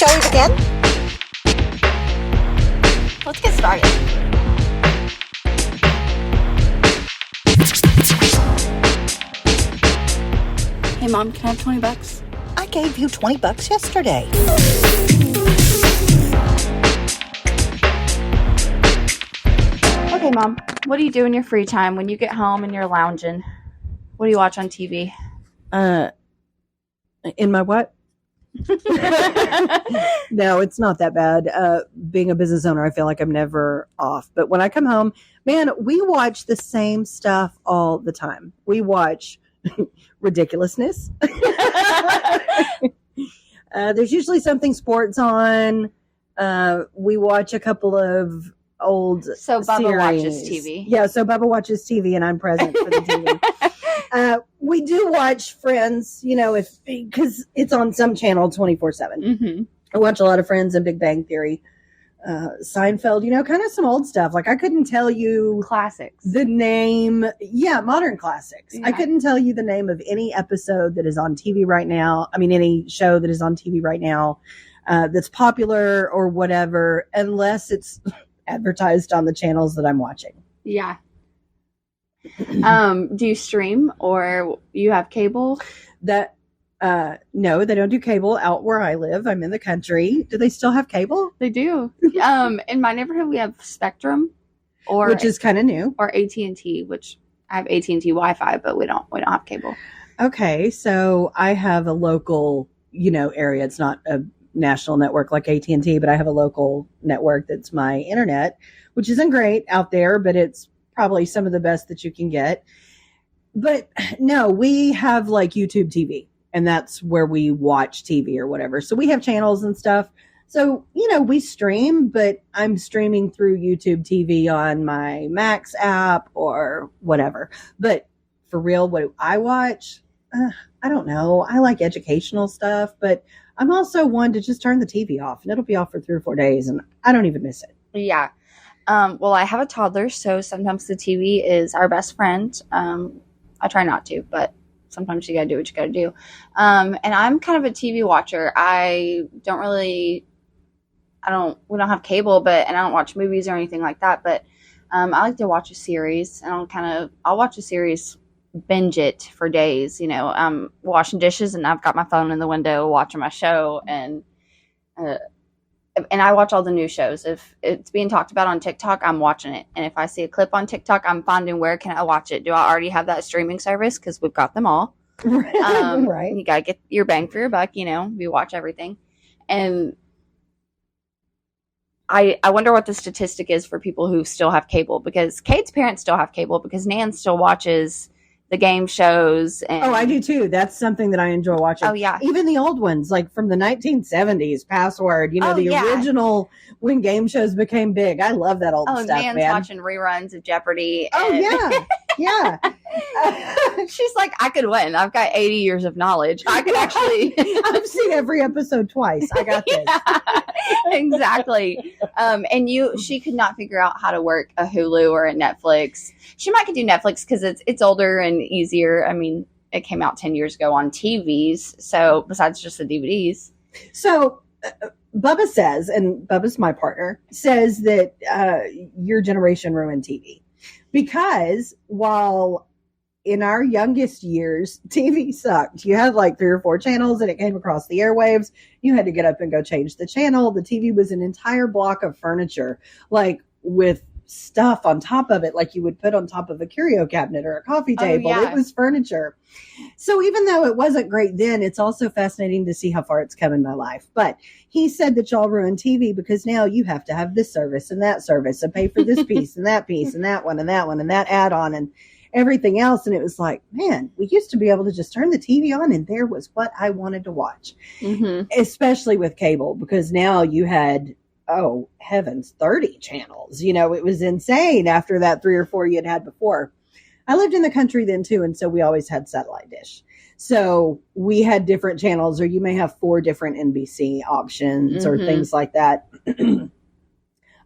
Shall we begin? Let's get started. Hey, Mom, can I have $20? I gave you $20 yesterday. Okay, Mom, what do you do in your free time when you get home and you're lounging? What do you watch on TV? In my what? No, it's not that bad. Being a business owner, I feel like I'm never off. But when I come home, man, we watch the same stuff all the time. We watch ridiculousness. There's usually something sports on. We watch a couple of old So Bubba series. watches TV. Yeah, so Bubba watches TV and I'm present for the TV. We do watch Friends, because it's on some channel 24/7. Mm-hmm. I watch a lot of Friends and Big Bang Theory. Seinfeld, kind of some old stuff. Like I couldn't tell you Classics. the name. Yeah, modern classics. Yeah. I couldn't tell you the name of any episode that is on TV right now. I mean, any show that is on TV right now that's popular or whatever, unless it's advertised on the channels that I'm watching. Yeah. Do you stream or you have cable? That no, they don't do cable out where I live. I'm in the country. Do they still have cable? They do. In my neighborhood, we have Spectrum, Which is kind of new. or AT&T, which I have AT&T Wi-Fi, but we don't have cable. Okay, so I have a local, area. It's not a national network like AT&T, but I have a local network that's my internet, which isn't great out there, but it's probably some of the best that you can get. But no, we have like YouTube TV, and that's where we watch TV or whatever. So we have channels and stuff. So, we stream, but I'm streaming through YouTube TV on my Max app or whatever. But for real, what do I watch? I don't know. I like educational stuff, but I'm also one to just turn the TV off, and it'll be off for 3 or 4 days, and I don't even miss it. Yeah. Well, I have a toddler, so sometimes the TV is our best friend. I try not to, but sometimes you gotta do what you gotta do. And I'm kind of a TV watcher. We don't have cable, and I don't watch movies or anything like that, but I like to watch a series, and I'll watch a series, binge it for days. I'm washing dishes and I've got my phone in the window watching my show, and I watch all the new shows. If it's being talked about on TikTok, I'm watching it. And if I see a clip on TikTok, I'm finding where can I watch it. Do I already have that streaming service? Because we've got them all. Right. You got to get your bang for your buck, we watch everything. And I wonder what the statistic is for people who still have cable, because Kate's parents still have cable, because Nan still watches the game shows. And I do too. That's something that I enjoy watching. Oh, yeah. Even the old ones, like from the 1970s, Password, original when game shows became big. I love that old stuff, Nan's man. watching reruns of Jeopardy. Oh, yeah. Yeah. She's like, I could win. I've got 80 years of knowledge. I could actually. I've seen every episode twice. I got this. Yeah, exactly. She could not figure out how to work a Hulu or a Netflix. She might could do Netflix because it's older and easier. I mean, it came out 10 years ago on TVs. So besides just the DVDs. So Bubba says, and Bubba's my partner, says that your generation ruined TV. Because while in our youngest years, TV sucked. You had like 3 or 4 channels and it came across the airwaves. You had to get up and go change the channel. The TV was an entire block of furniture, like with stuff on top of it, like you would put on top of a curio cabinet or a coffee table. Oh, yeah. It was furniture. So even though it wasn't great then, it's also fascinating to see how far it's come in my life. But he said that y'all ruined TV because now you have to have this service and that service and pay for this piece and that piece and that one and that one and that add-on and everything else. And it was like, man, we used to be able to just turn the TV on and there was what I wanted to watch, especially with cable, because now you had, oh heavens, 30 channels. It was insane after that 3 or 4 you had before. I lived in the country then too, and so we always had satellite dish. So we had different channels, or you may have 4 different NBC options or things like that.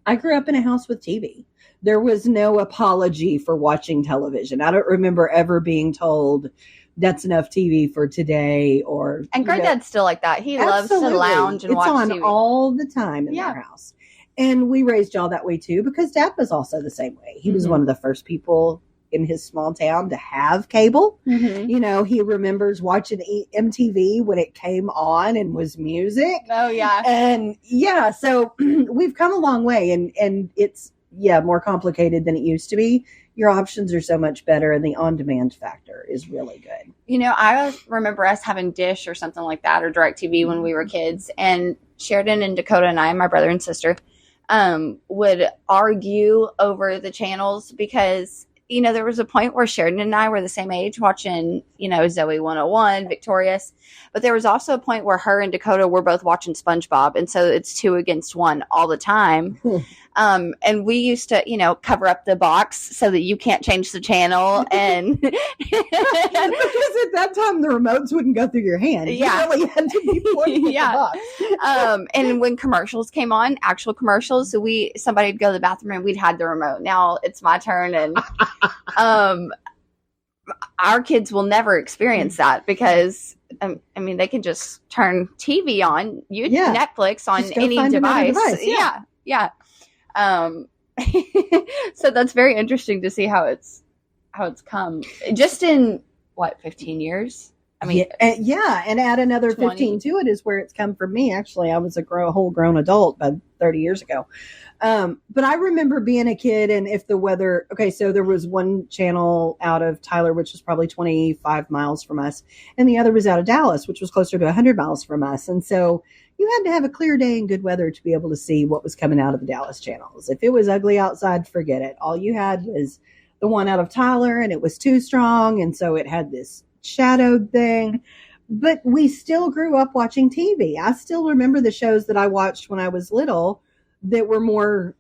I grew up in a house with TV. There was no apology for watching television. I don't remember ever being told, that's enough TV for today. Or And Granddad's still like that. He loves to lounge and watch on TV all the time in their house. And we raised y'all that way too, because Dad was also the same way. He was one of the first people in his small town to have cable. You know, he remembers watching MTV when it came on and was music. Oh yeah. And so we've come a long way, and it's more complicated than it used to be. Your options are so much better, and the on-demand factor is really good. You know, I remember us having Dish or something like that, or DirecTV when we were kids, and Sheridan and Dakota and I, my brother and sister, would argue over the channels because, you know, there was a point where Sheridan and I were the same age watching, you know, Zoe 101, Victorious. But there was also a point where her and Dakota were both watching SpongeBob. And so it's 2 against 1 all the time. And we used to, you know, cover up the box so that you can't change the channel. And because at that time, the remotes wouldn't go through your hand. You really had to be pointing at the box. And when commercials came on, actual commercials, so somebody would go to the bathroom and we'd had the remote. Now it's my turn. And our kids will never experience that because, I mean, they can just turn TV on, Netflix on any device. Yeah. So that's very interesting to see how it's come just in 15 years. I mean, and add another 20. 15 to it is where it's come from me. Actually, I was a whole grown adult about 30 years ago. But I remember being a kid, and if the weather, so there was one channel out of Tyler, which was probably 25 miles from us, and the other was out of Dallas, which was closer to 100 miles from us. And so you had to have a clear day and good weather to be able to see what was coming out of the Dallas channels. If it was ugly outside, forget it. All you had was the one out of Tyler, and it was too strong, and so it had this shadowed thing. But we still grew up watching TV. I still remember the shows that I watched when I was little that were more,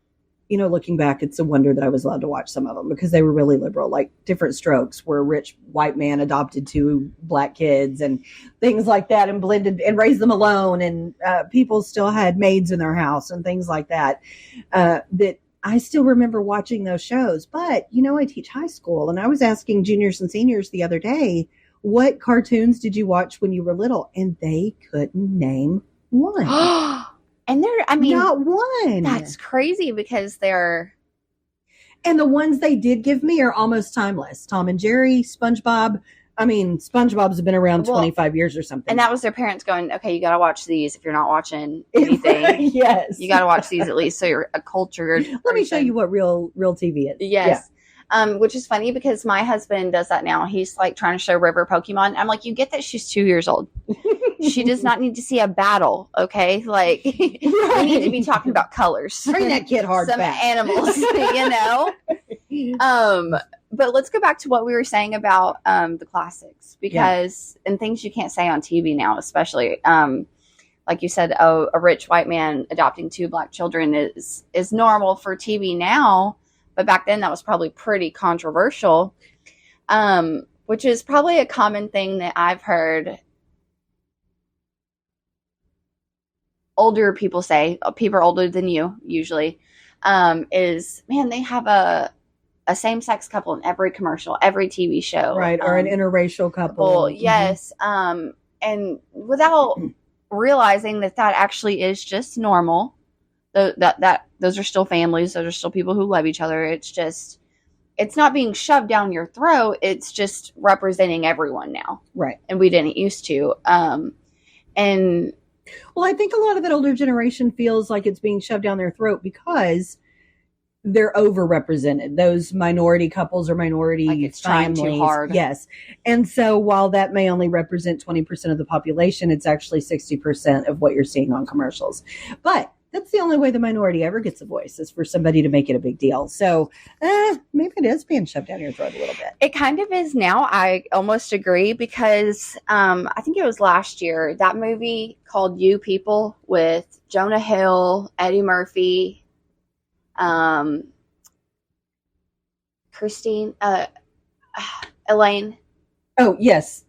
you know, looking back, it's a wonder that I was allowed to watch some of them because they were really liberal, like Different Strokes, where a rich white man adopted 2 black kids and things like that, and blended and raised them alone. And people still had maids in their house and things like that, that I still remember watching those shows. But, you know, I teach high school, and I was asking juniors and seniors the other day, what cartoons did you watch when you were little? And they couldn't name one. And not one. That's crazy because they're. And the ones they did give me are almost timeless. Tom and Jerry, SpongeBob. I mean, SpongeBob's been around 25 years or something. And that was their parents going, okay, you got to watch these if you're not watching anything. Yes. You got to watch these at least so you're a cultured person. Let me show you what real TV is. Yes. Which is funny because my husband does that now. He's like trying to show River Pokemon. I'm like, you get that she's 2 years old. She does not need to see a battle, okay? Like, we need to be talking about colors. Train that kid hard. Some animals, you know? But let's go back to what we were saying about the classics because, and things you can't say on TV now, especially, like you said, a rich white man adopting 2 black children is normal for TV now. But back then that was probably pretty controversial, which is probably a common thing that I've heard older people say, people older than you usually, is, man, they have a same-sex couple in every commercial, every TV show. Right, or an interracial couple. Yes, and without realizing that actually is just normal. That those are still families. Those are still people who love each other. It's just, it's not being shoved down your throat. It's just representing everyone now. Right. And we didn't used to. And well, I think a lot of that older generation feels like it's being shoved down their throat because they're overrepresented. Those minority couples or minority like it's families. Trying too hard. Yes. And so while that may only represent 20% of the population, it's actually 60% of what you're seeing on commercials. But that's the only way the minority ever gets a voice is for somebody to make it a big deal. So maybe it is being shoved down your throat a little bit. It kind of is now. I almost agree because I think it was last year, that movie called You People with Jonah Hill, Eddie Murphy, Christine, Elaine. Oh, yes.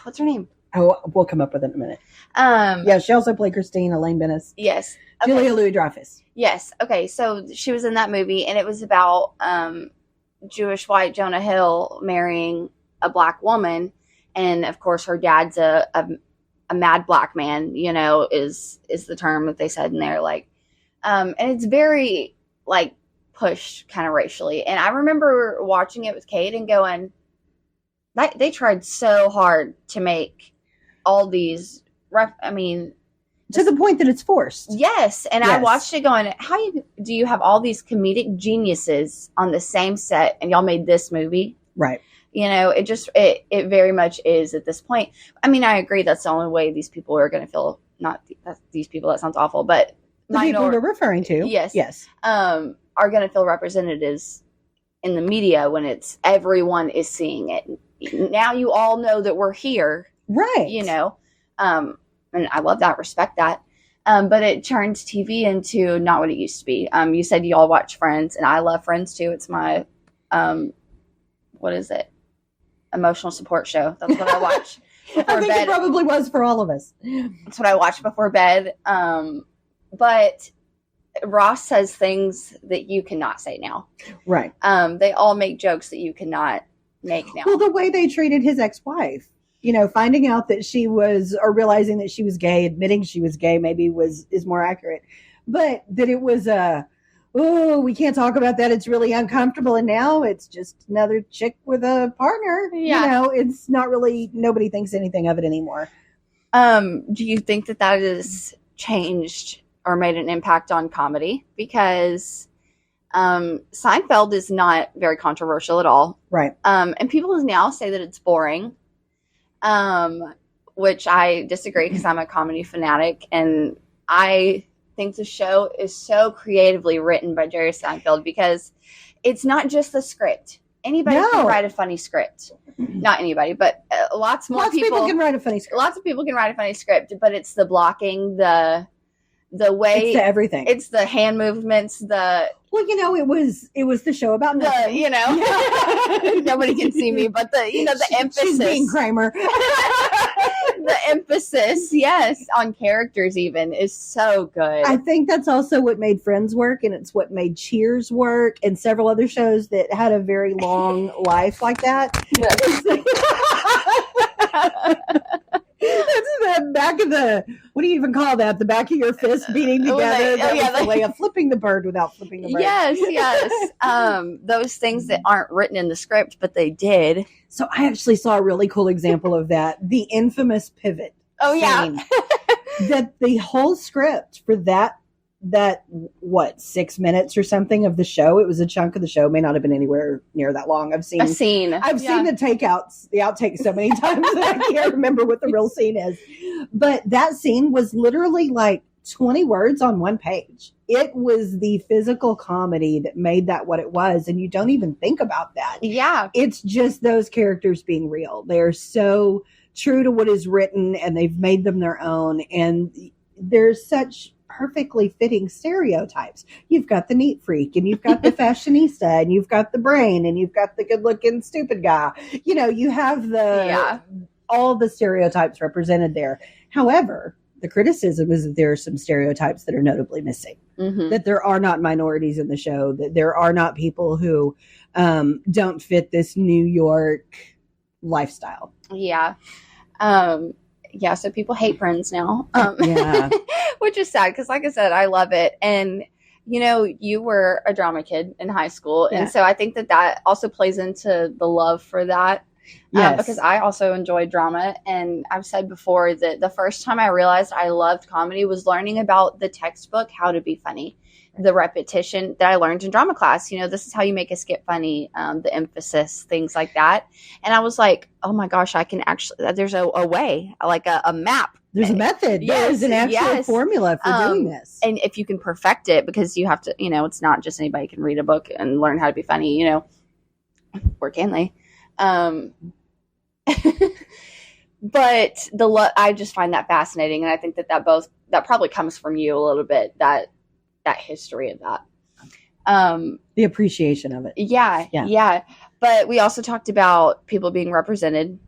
What's her name? Oh, we'll come up with it in a minute. Yeah, she also played Christine, Elaine Bennis. Yes. Okay. Julia Louis-Dreyfus. Yes. Okay. So she was in that movie, and it was about Jewish white Jonah Hill marrying a black woman, and of course her dad's a mad black man, you know, is the term that they said in there, like, and it's very like pushed kind of racially. And I remember watching it with Kate and going, they tried so hard to make all these to the point that it's forced. Yes. And Yes. I watched it going, do you have all these comedic geniuses on the same set and y'all made this movie? Right. You know, it very much is at this point. I mean, I agree that's the only way these people are going to feel, not these people, that sounds awful, but The people we're referring to. Yes. Yes. Are going to feel representatives in the media when it's everyone is seeing it. Now you all know that we're here. Right. You know, and I love that, respect that. But it turns TV into not what it used to be. You said you all watch Friends, and I love Friends too. It's my, what is it? Emotional support show. That's what I watch before I think bed. it probably was for all of us. That's what I watch before bed. But Ross says things that you cannot say now. Right. They all make jokes that you cannot make now. Well, the way they treated his ex-wife, you know, finding out that she was, or realizing that she was gay, admitting she was gay, maybe is more accurate, but that it was oh, we can't talk about that. It's really uncomfortable. And now it's just another chick with a partner. Yeah. You know, it's not really, nobody thinks anything of it anymore. Do you think that has changed or made an impact on comedy? Because Seinfeld is not very controversial at all. Right. And people now say that it's boring, which I disagree because I'm a comedy fanatic. And I think the show is so creatively written by Jerry Seinfeld because it's not just the script. Anybody can write a funny script. Not anybody, but lots of people can write a funny script. Lots of people can write a funny script, but it's the blocking, the way, it's the everything. It's the hand movements, well, you know, it was the show about nothing. you know, nobody can see me, but the emphasis. She's being Kramer. The emphasis, yes, on characters even is so good. I think that's also what made Friends work, and it's what made Cheers work, and several other shows that had a very long life like that. That's the back of the, what do you even call that? The back of your fist beating together. That was the way of flipping the bird without flipping the bird. Yes. Those things that aren't written in the script, but they did. So I actually saw a really cool example of that. The infamous pivot. Oh, yeah. scene. That the whole script for that 6 minutes or something of the show, it was a chunk of the show, may not have been anywhere near that long. I've seen I've seen the outtakes so many times that I can't remember what the real scene is. But that scene was literally like 20 words on one page. It was the physical comedy that made that what it was, and you don't even think about that. Yeah. It's just those characters being real. They're so true to what is written, and they've made them their own, and there's such perfectly fitting stereotypes. You've got the neat freak, and you've got the fashionista, and you've got the brain, and you've got the good looking stupid guy. You know, you have all the stereotypes represented there. However, the criticism is that there are some stereotypes that are notably missing, that there are not minorities in the show, that there are not people who don't fit this New York lifestyle. Yeah. So people hate Friends now. Which is sad because, like I said, I love it. And, you know, you were a drama kid in high school. Yeah. And so I think that also plays into the love for that. Yes. Because I also enjoyed drama. And I've said before that the first time I realized I loved comedy was learning about the textbook, How to Be Funny. The repetition that I learned in drama class, you know, this is how you make a skit funny, the emphasis, things like that. And I was like, oh my gosh, I can actually, there's a way, like a map. There's a method. Yes, There's an actual formula for doing this. And if you can perfect it, because you have to, you know, it's not just anybody can read a book and learn how to be funny, you know, or can they? But I just find that fascinating. And I think that probably comes from you a little bit, that history of that. The appreciation of it. Yeah. But we also talked about people being represented.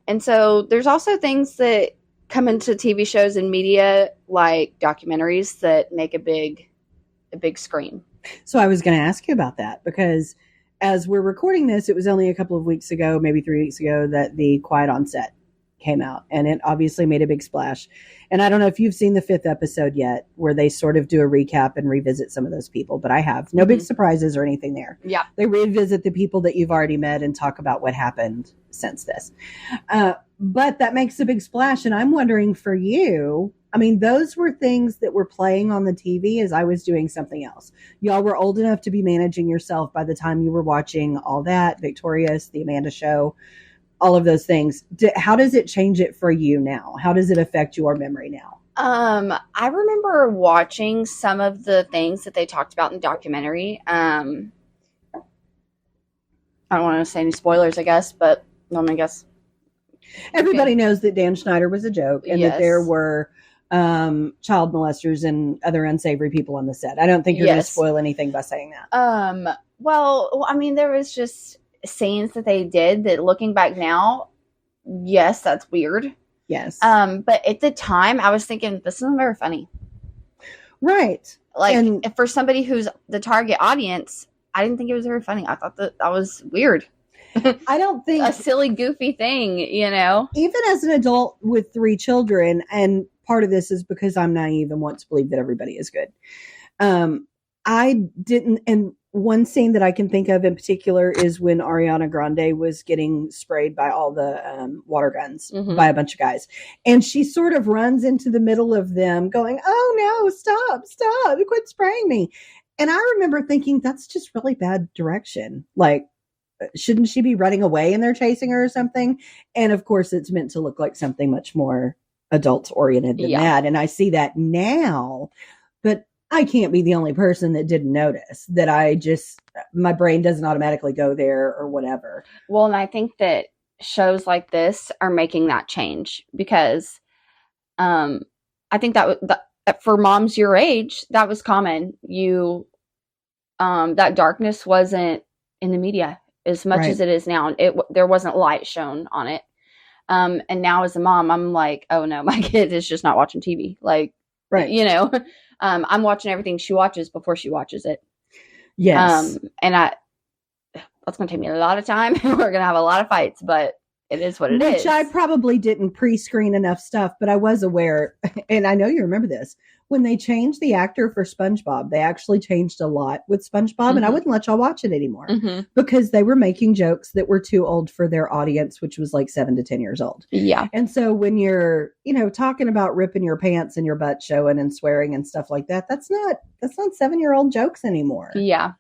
And so there's also things that come into TV shows and media, like documentaries that make a big screen. So I was going to ask you about that, because as we're recording this, it was only a couple of weeks ago, maybe 3 weeks ago, that the Quiet on Set came out, and it obviously made a big splash. And I don't know if you've seen the 5th episode yet, where they sort of do a recap and revisit some of those people, but I have. No big surprises or anything there. Yeah. They revisit the people that you've already met and talk about what happened since this. But that makes a big splash, and I'm wondering for you, I mean, those were things that were playing on the TV as I was doing something else. Y'all were old enough to be managing yourself by the time you were watching all that, Victorious, The Amanda Show, all of those things. How does it change it for you now? How does it affect your memory now? I remember watching some of the things that they talked about in the documentary. I don't want to say any spoilers, I guess, but I guess. Everybody knows that Dan Schneider was a joke and that there were child molesters and other unsavory people on the set. I don't think you're going to spoil anything by saying that. Well, I mean, there was just scenes that they did that, looking back now, yes, that's weird. Yes. But at the time, I was thinking, this isn't very funny. Right. Like, and for somebody who's the target audience, I didn't think it was very funny. I thought that was weird. I don't think a silly, goofy thing, you know. Even as an adult with 3 children, and part of this is because I'm naive and want to believe that everybody is good. I didn't, and one scene that I can think of in particular is when Ariana Grande was getting sprayed by all the water guns by a bunch of guys. And she sort of runs into the middle of them going, oh no, stop, quit spraying me. And I remember thinking, that's just really bad direction. Like, shouldn't she be running away and they're chasing her or something? And of course, it's meant to look like something much more adult oriented than that. And I see that now, but I can't be the only person that didn't notice that. My brain doesn't automatically go there or whatever. Well, and I think that shows like this are making that change because I think that for moms your age, that was common. That darkness wasn't in the media as much as it is now. There wasn't light shown on it. And now as a mom, I'm like, oh no, my kid is just not watching TV. Like, you know, I'm watching everything she watches before she watches it. Yes. And that's going to take me a lot of time. We're going to have a lot of fights, but it is what it is. Which I probably didn't pre-screen enough stuff, but I was aware, and I know you remember this, when they changed the actor for SpongeBob, they actually changed a lot with SpongeBob, and I wouldn't let y'all watch it anymore because they were making jokes that were too old for their audience, which was like 7 to 10 years old. Yeah. And so when you're, talking about ripping your pants and your butt showing and swearing and stuff like that, that's not 7-year-old jokes anymore. Yeah.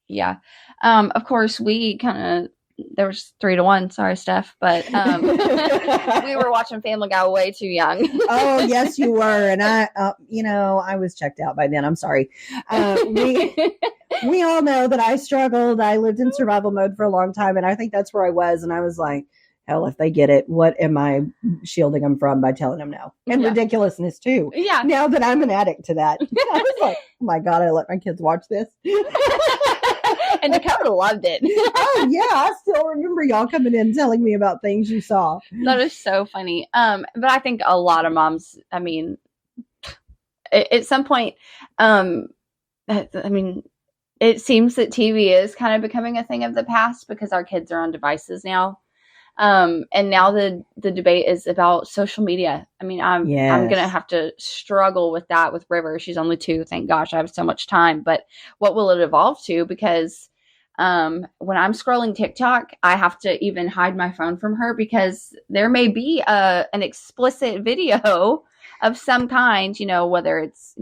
Yeah. Of course, we kind of, there was 3-1. Sorry, Steph, but we were watching Family Guy way too young. Oh, yes, you were, and I was checked out by then. I'm sorry. We all know that I struggled. I lived in survival mode for a long time, and I think that's where I was. And I was like, hell, if they get it, what am I shielding them from by telling them no? And ridiculousness too. Yeah. Now that I'm an addict to that, I was like, oh my God, I let my kids watch this. And Dakota loved it. Oh yeah, I still remember y'all coming in telling me about things you saw. That is so funny. But I think a lot of moms, I mean, at some point, it seems that TV is kind of becoming a thing of the past because our kids are on devices now. And now the debate is about social media. I mean, I'm going to have to struggle with that with River. She's only 2. Thank gosh, I have so much time. But what will it evolve to? Because when I'm scrolling TikTok, I have to even hide my phone from her because there may be an explicit video of some kind, whether it's,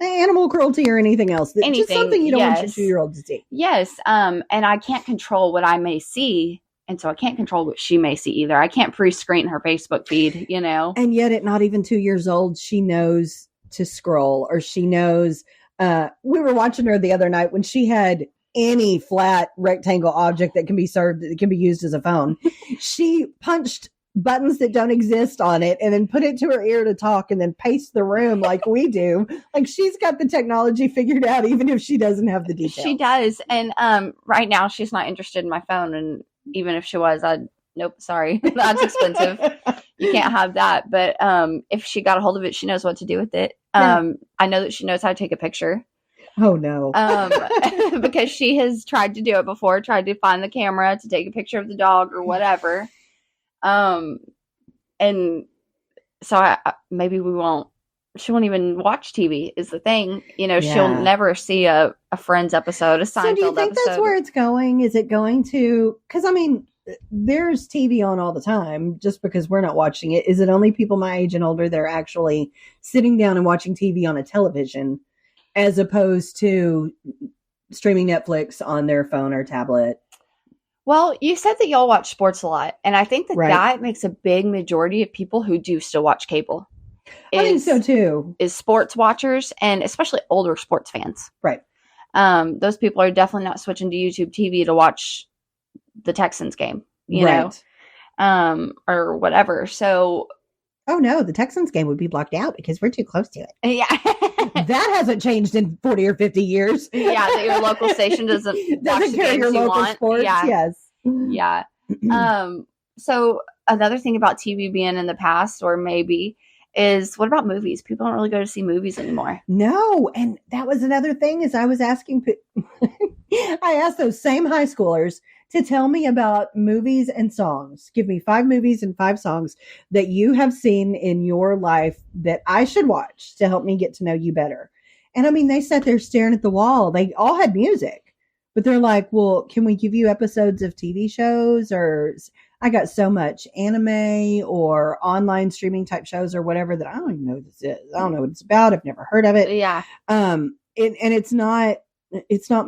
animal cruelty or anything else. Just something you don't want your 2-year-old to see. Yes. And I can't control what I may see. And so I can't control what she may see either. I can't pre-screen her Facebook feed, And yet at not even 2 years old, she knows to scroll, or she knows. We were watching her the other night when she had any flat rectangle object that can be served, that can be used as a phone. She punched buttons that don't exist on it and then put it to her ear to talk and then pace the room like we do. Like, she's got the technology figured out, even if she doesn't have the details. She does. And right now she's not interested in my phone. And even if she was, nope, sorry, that's expensive. You can't have that. But if she got a hold of it, she knows what to do with it. I know that she knows how to take a picture. Oh no. Because she has tried to do it before, tried to find the camera to take a picture of the dog or whatever. And and so maybe she won't even watch TV is the thing. She'll never see a Friends episode, a Seinfeld episode. So do you think that's where it's going? Is it going to, because I mean, there's TV on all the time just because we're not watching it. Is it only people my age and older that are actually sitting down and watching TV on a television as opposed to streaming Netflix on their phone or tablet? Well, you said that y'all watch sports a lot, and I think that that makes a big majority of people who do still watch cable. I think so too. Is sports watchers, and especially older sports fans. Right. Those people are definitely not switching to YouTube TV to watch the Texans game, you know, or whatever. So, oh no, the Texans game would be blocked out because we're too close to it. Yeah. That hasn't changed in 40 or 50 years. Yeah, that your local station doesn't carry your local sports. Yeah. Yes. Yeah. So another thing about TV being in the past, or maybe, is what about movies? People don't really go to see movies anymore. No, and that was another thing is I was asking, I asked those same high schoolers to tell me about movies and songs. Give me 5 movies and 5 songs that you have seen in your life that I should watch to help me get to know you better. And I mean, they sat there staring at the wall. They all had music, but they're like, well, can we give you episodes of TV shows? Or I got so much anime or online streaming type shows or whatever that I don't even know what this is. I don't know what it's about. I've never heard of it. Yeah. And it's not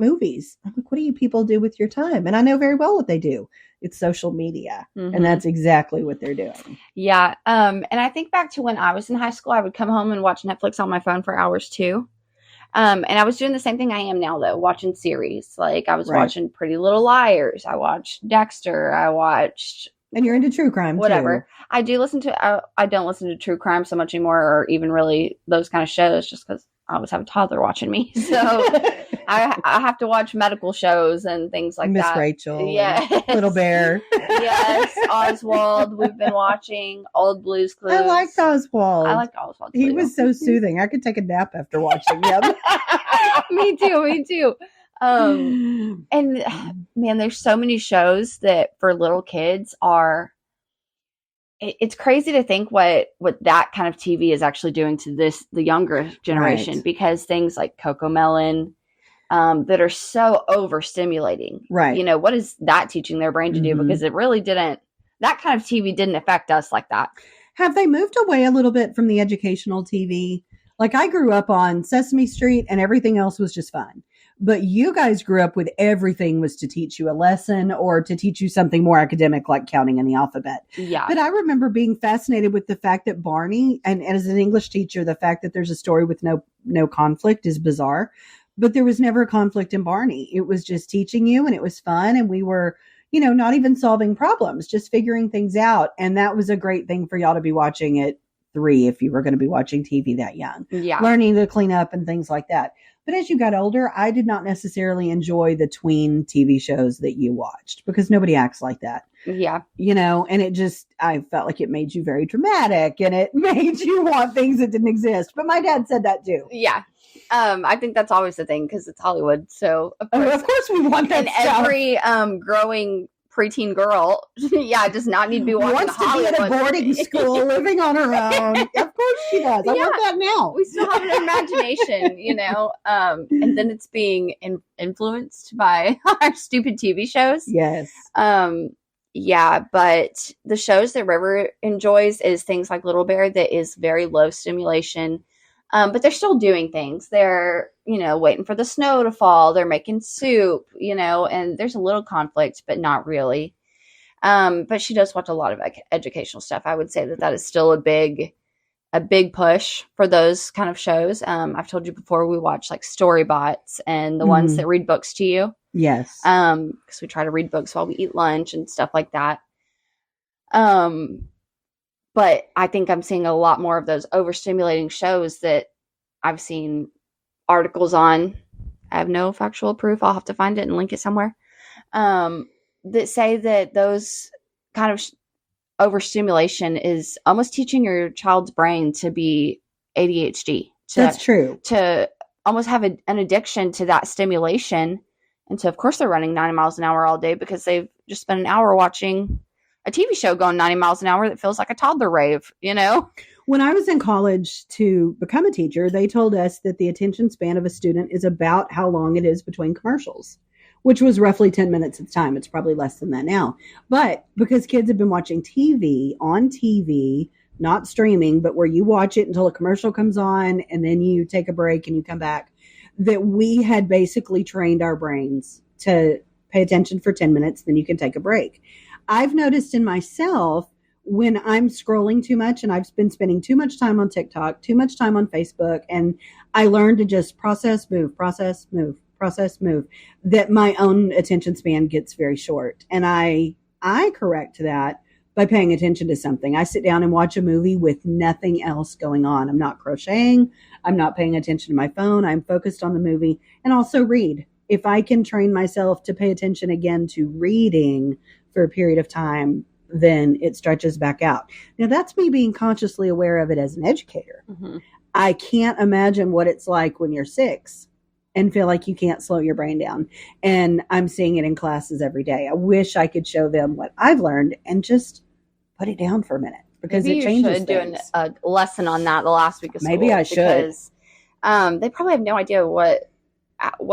movies. I'm like, what do you people do with your time? And I know very well what they do. It's social media. Mm-hmm. And that's exactly what they're doing. Yeah. And I think back to when I was in high school, I would come home and watch Netflix on my phone for hours too. And I was doing the same thing I am now, though, watching series. Like I was watching Pretty Little Liars. I watched Dexter. I watched. And you're into true crime, whatever. too. I do listen to. I don't listen to true crime so much anymore, or even really those kind of shows, just because I always have a toddler watching me. So I have to watch medical shows and things like that. Miss Rachel. Yeah. Little Bear. Yes. Oswald. We've been watching Old Blues Clues. I liked Oswald. He was so soothing. I could take a nap after watching him. Me too. And man, there's so many shows that for little kids are. It's crazy to think what that kind of TV is actually doing to the younger generation, because things like Cocomelon that are so overstimulating. Right. You know, what is that teaching their brain to do? Because it really didn't. That kind of TV didn't affect us like that. Have they moved away a little bit from the educational TV? Like I grew up on Sesame Street and everything else was just fun. But you guys grew up with everything was to teach you a lesson or to teach you something more academic like counting in the alphabet. Yeah. But I remember being fascinated with the fact that Barney, and as an English teacher, the fact that there's a story with no conflict is bizarre. But there was never a conflict in Barney. It was just teaching you and it was fun. And we were, not even solving problems, just figuring things out. And that was a great thing for y'all to be watching at 3 if you were going to be watching TV that young. Yeah. Learning to clean up and things like that. But as you got older, I did not necessarily enjoy the tween TV shows that you watched because nobody acts like that. Yeah. And I felt like it made you very dramatic and it made you want things that didn't exist. But my dad said that too. Yeah. I think that's always the thing because it's Hollywood. So of course we want that and stuff. Every growing preteen girl, does not need to be watching Hollywood. Wants to be at a boarding school living on her own. Of course she does. I want that now. We still have an imagination, and then it's being influenced by our stupid TV shows. Yes. Yeah, but the shows that River enjoys is things like Little Bear that is very low stimulation. But they're still doing things. They're, waiting for the snow to fall. They're making soup, and there's a little conflict, but not really. But she does watch a lot of educational stuff. I would say that is still a big push for those kind of shows. I've told you before, we watch like Storybots and the ones that read books to you. Yes. Because we try to read books while we eat lunch and stuff like that. But I think I'm seeing a lot more of those overstimulating shows that I've seen articles on. I have no factual proof. I'll have to find it and link it somewhere. That say that those kind of overstimulation is almost teaching your child's brain to be ADHD. That's true. To almost have an addiction to that stimulation. And so, of course, they're running 90 miles an hour all day because they've just spent an hour watching a TV show going 90 miles an hour that feels like a toddler rave, you know? When I was in college to become a teacher, they told us that the attention span of a student is about how long it is between commercials, which was roughly 10 minutes at the time. It's probably less than that now. But because kids have been watching TV on TV, not streaming, but where you watch it until a commercial comes on and then you take a break and you come back, that we had basically trained our brains to pay attention for 10 minutes, then you can take a break. I've noticed in myself when I'm scrolling too much and I've been spending too much time on TikTok, too much time on Facebook, and I learned to just process, move, that my own attention span gets very short. And I correct that by paying attention to something. I sit down and watch a movie with nothing else going on. I'm not crocheting. I'm not paying attention to my phone. I'm focused on the movie, and also read. If I can train myself to pay attention again to reading for a period of time, then it stretches back out. Now, that's me being consciously aware of it as an educator. Mm-hmm. I can't imagine what it's like when you're 6 and feel like you can't slow your brain down. And I'm seeing it in classes every day. I wish I could show them what I've learned and just put it down for a minute, because Maybe it changes you should things. do a lesson on that the last week of school. Maybe I should. Because they probably have no idea what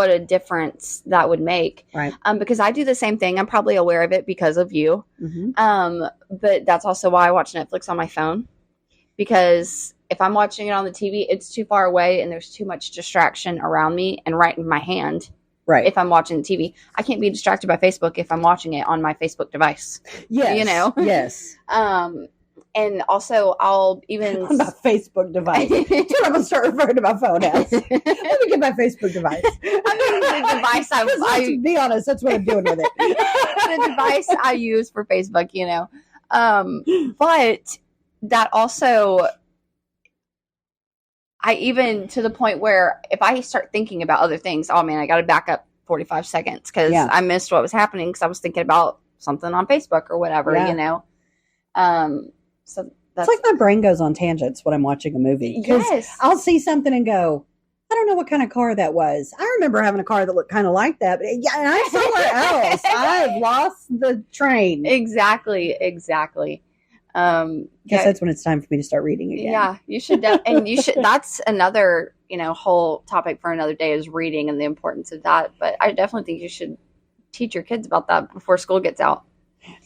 a difference that would make. Right. Because I do the same thing. I'm probably aware of it because of you. Mm-hmm. But that's also why I watch Netflix on my phone, because if I'm watching it on the TV, it's too far away and there's too much distraction around me and right in my hand. Right. If I'm watching the TV, I can't be distracted by Facebook if I'm watching it on my Facebook device. Yes. You know? Yes. And also I'll even On my Facebook device. That's what I'm going to start referring to my phone as. Let me get my Facebook device. the device To be honest, that's what I'm doing with it. the device I use for Facebook, you know. But that also, I even to the point where if I start thinking about other things, oh man, I got to back up 45 seconds because I missed what was happening because I was thinking about something on Facebook or whatever, you know. So that's it's like my brain goes on tangents when I'm watching a movie. Yes. I'll see something and go, I don't know what kind of car that was. I remember having a car that looked kind of like that, but yeah, and I'm somewhere else. I've lost the train. Exactly. Guess that's when it's time for me to start reading again. Yeah, you should, and you should. That's another, whole topic for another day is reading and the importance of that. But I definitely think you should teach your kids about that before school gets out.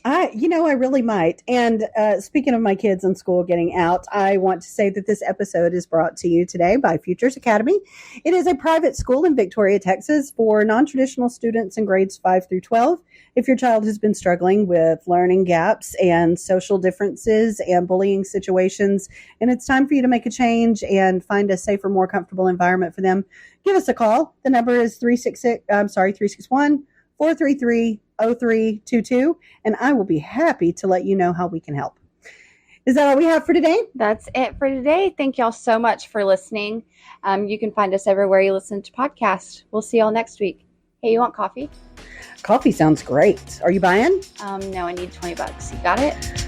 I really might. And speaking of my kids in school getting out, I want to say that this episode is brought to you today by Futures Academy. It is a private school in Victoria, Texas for non-traditional students in grades 5 through 12. If your child has been struggling with learning gaps and social differences and bullying situations, and it's time for you to make a change and find a safer, more comfortable environment for them, give us a call. The number is 361-433-0322, and I will be happy to let you know how we can help. Is that all we have for today? That's it for today. Thank y'all so much for listening. You can find us everywhere you listen to podcasts. We'll see y'all next week. Hey, you want coffee? Coffee sounds great. Are you buying? No, I need $20. You got it?